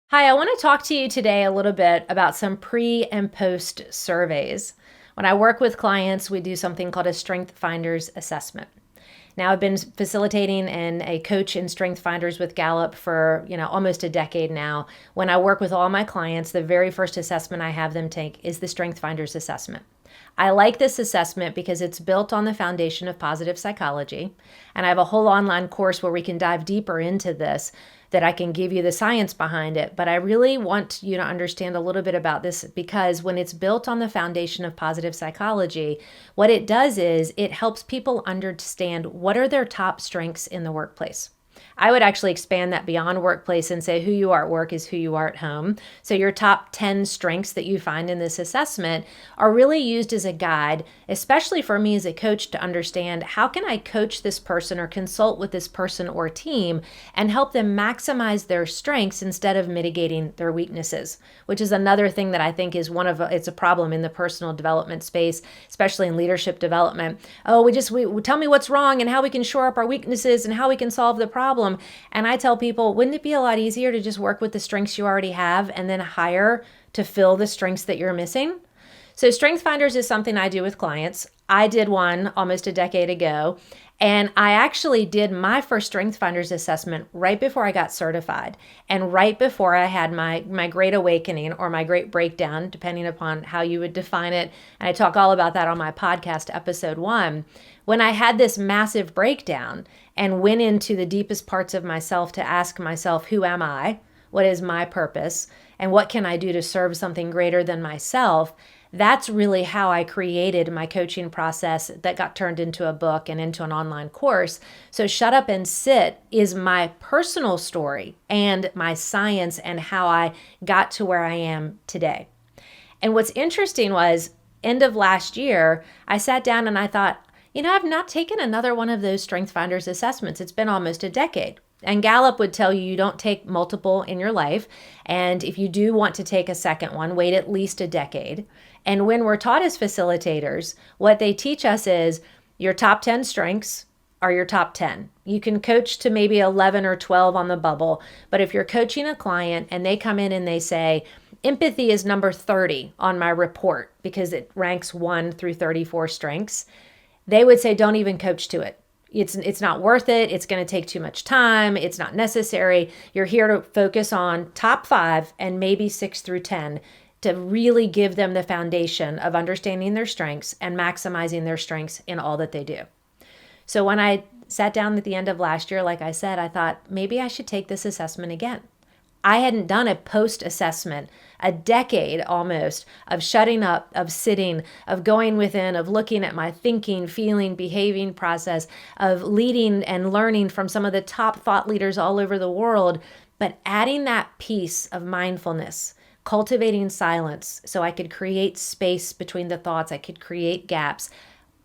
Hi, I want to talk to you today a little bit about some pre and post surveys. When I work with clients, we do something called a Strength Finders assessment. Now, I've been facilitating and a coach in Strength Finders with Gallup for, almost a decade now. When I work with all my clients, the very first assessment I have them take is the Strength Finders assessment. I like this assessment because it's built on the foundation of positive psychology. And I have a whole online course where we can dive deeper into this, that I can give you the science behind it. But I really want you to understand a little bit about this because when it's built on the foundation of positive psychology, what it does is it helps people understand what are their top strengths in the workplace. I would actually expand that beyond workplace and say who you are at work is who you are at home. So your top 10 strengths that you find in this assessment are really used as a guide, especially for me as a coach, to understand how can I coach this person or consult with this person or team and help them maximize their strengths instead of mitigating their weaknesses, which is another thing that I think is it's a problem in the personal development space, especially in leadership development. Oh, we tell me what's wrong and how we can shore up our weaknesses and how we can solve the problem. And I tell people, wouldn't it be a lot easier to just work with the strengths you already have and then hire to fill the strengths that you're missing? So Strength Finders is something I do with clients. I did one almost a decade ago, and I actually did my first Strength Finders assessment right before I got certified and right before I had my great awakening or my great breakdown, depending upon how you would define it. And I talk all about that on my podcast, episode 1. When I had this massive breakdown and went into the deepest parts of myself to ask myself, who am I? What is my purpose? And what can I do to serve something greater than myself? That's really how I created my coaching process that got turned into a book and into an online course. So Shut Up and Sit is my personal story and my science and how I got to where I am today. And what's interesting was, end of last year, I sat down and I thought, I've not taken another one of those Strength Finders assessments. It's been almost a decade. And Gallup would tell you don't take multiple in your life. And if you do want to take a second one, wait at least a decade. And when we're taught as facilitators, what they teach us is your top 10 strengths are your top 10. You can coach to maybe 11 or 12 on the bubble. But if you're coaching a client and they come in and they say, empathy is number 30 on my report because it ranks 1 through 34 strengths, they would say, don't even coach to it. It's not worth it. It's going to take too much time. It's not necessary. You're here to focus on top 5 and maybe 6 through 10 to really give them the foundation of understanding their strengths and maximizing their strengths in all that they do. So when I sat down at the end of last year, like I said, I thought maybe I should take this assessment again. I hadn't done a post-assessment, a decade almost of shutting up, of sitting, of going within, of looking at my thinking, feeling, behaving process, of leading and learning from some of the top thought leaders all over the world, but adding that piece of mindfulness, cultivating silence so I could create space between the thoughts, I could create gaps.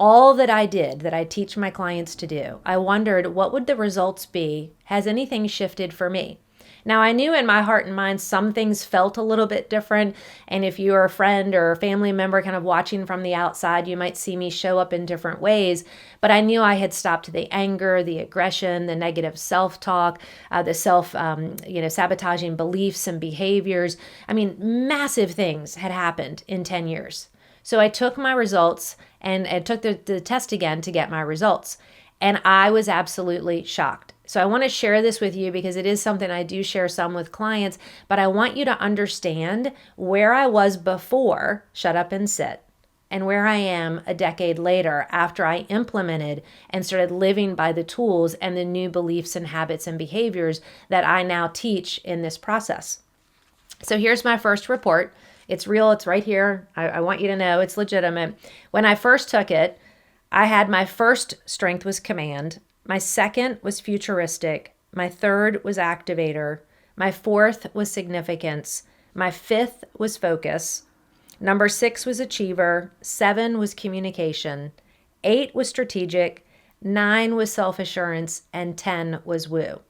All that I did, that I teach my clients to do, I wondered what would the results be? Has anything shifted for me? Now, I knew in my heart and mind some things felt a little bit different. And if you're a friend or a family member kind of watching from the outside, you might see me show up in different ways. But I knew I had stopped the anger, the aggression, the negative self-talk, the sabotaging beliefs and behaviors. I mean, massive things had happened in 10 years. So I took my results and I took the test again to get my results. And I was absolutely shocked. So I want to share this with you because it is something I do share some with clients, but I want you to understand where I was before Shut Up and Sit and where I am a decade later after I implemented and started living by the tools and the new beliefs and habits and behaviors that I now teach in this process. So here's my first report. It's real. It's right here. I want you to know it's legitimate. When I first took it, I had my first strength was command. My second was futuristic. My third was activator. My fourth was significance. My fifth was focus. Number 6 was achiever. 7 was communication. 8 was strategic. 9 was self-assurance. And 10 was woo.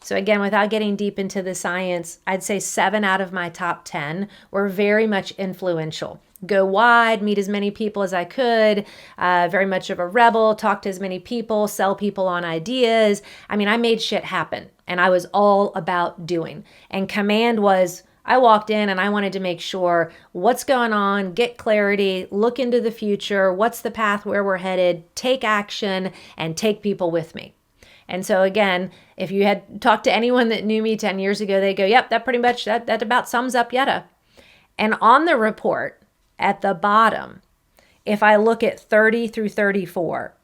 So again, without getting deep into the science, I'd say 7 out of my top 10 were very much influential. go wide, meet as many people as I could, very much of a rebel, talk to as many people, sell people on ideas. I mean, I made shit happen and I was all about doing. And command was, I walked in and I wanted to make sure what's going on, get clarity, look into the future, what's the path where we're headed, take action, and take people with me. And so again, if you had talked to anyone that knew me 10 years ago, they go, yep, that pretty much, that about sums up Yedda. And on the report at the bottom, if I look at 30 through 34,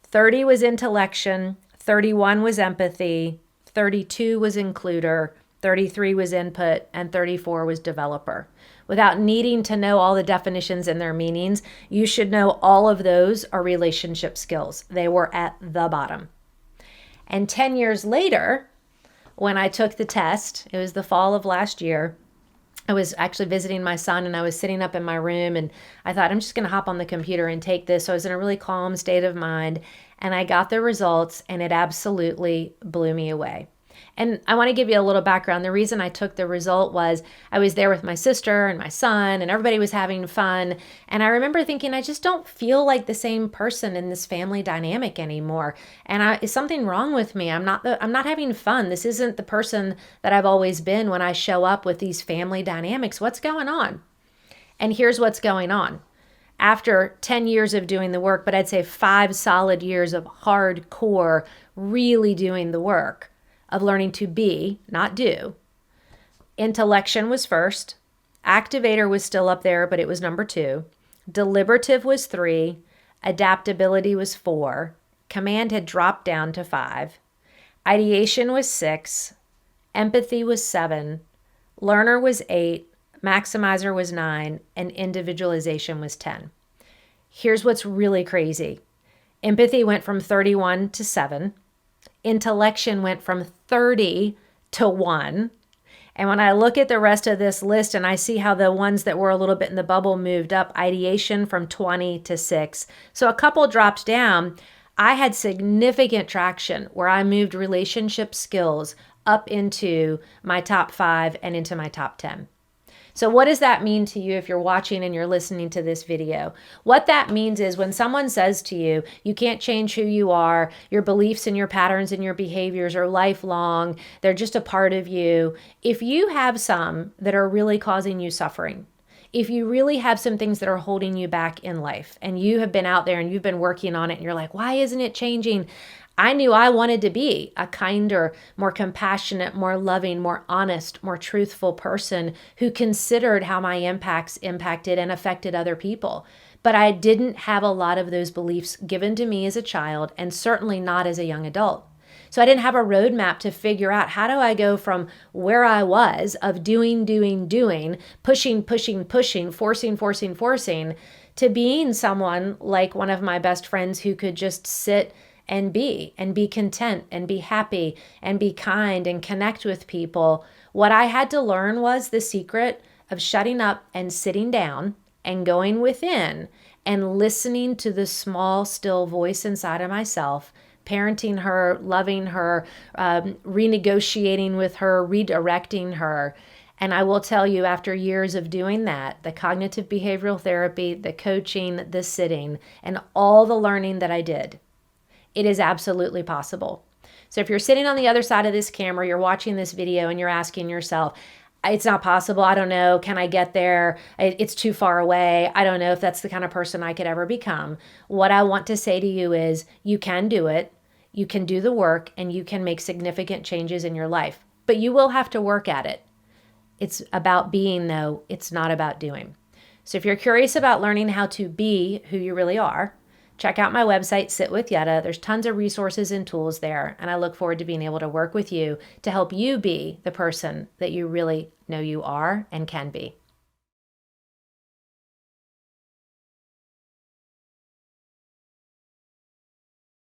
30 was intellection, 31 was empathy, 32 was includer, 33 was input, and 34 was developer. Without needing to know all the definitions and their meanings, you should know all of those are relationship skills. They were at the bottom. And 10 years later, when I took the test, it was the fall of last year, I was actually visiting my son and I was sitting up in my room and I thought, I'm just going to hop on the computer and take this. So I was in a really calm state of mind and I got the results and it absolutely blew me away. And I want to give you a little background. The reason I took the result was I was there with my sister and my son and everybody was having fun. And I remember thinking, I just don't feel like the same person in this family dynamic anymore. And is something wrong with me? I'm not having fun. This isn't the person that I've always been when I show up with these family dynamics. What's going on? And here's what's going on. After 10 years of doing the work, but I'd say 5 solid years of hardcore, really doing the work, of learning to be, not do. Intellection was first. Activator was still up there, but it was number 2. Deliberative was 3. Adaptability was 4. Command had dropped down to 5. Ideation was 6. Empathy was 7. Learner was 8. Maximizer was 9. And individualization was 10. Here's what's really crazy. Empathy went from 31 to 7. Intellection went from 30 to 1. And when I look at the rest of this list and I see how the ones that were a little bit in the bubble moved up, ideation from 20 to 6. So a couple dropped down. I had significant traction where I moved relationship skills up into my top 5 and into my top 10. So what does that mean to you if you're watching and you're listening to this video? What that means is when someone says to you, you can't change who you are, your beliefs and your patterns and your behaviors are lifelong, they're just a part of you. If you have some that are really causing you suffering, if you really have some things that are holding you back in life and you have been out there and you've been working on it and you're like, why isn't it changing? I knew I wanted to be a kinder, more compassionate, more loving, more honest, more truthful person who considered how my impacts impacted and affected other people. But I didn't have a lot of those beliefs given to me as a child and certainly not as a young adult. So I didn't have a roadmap to figure out how do I go from where I was of doing, pushing, forcing, to being someone like one of my best friends who could just sit and be content and be happy and be kind and connect with people. What I had to learn was the secret of shutting up and sitting down and going within and listening to the small, still voice inside of myself, parenting her, loving her, renegotiating with her, redirecting her. And I will tell you, after years of doing that, the cognitive behavioral therapy, the coaching, the sitting, and all the learning that I did, it is absolutely possible. So if you're sitting on the other side of this camera, you're watching this video and you're asking yourself, it's not possible. I don't know. Can I get there? It's too far away. I don't know if that's the kind of person I could ever become. What I want to say to you is you can do it. You can do the work and you can make significant changes in your life, but you will have to work at it. It's about being, though. It's not about doing. So if you're curious about learning how to be who you really are, check out my website, Sit with Yedda. There's tons of resources and tools there, and I look forward to being able to work with you to help you be the person that you really know you are and can be.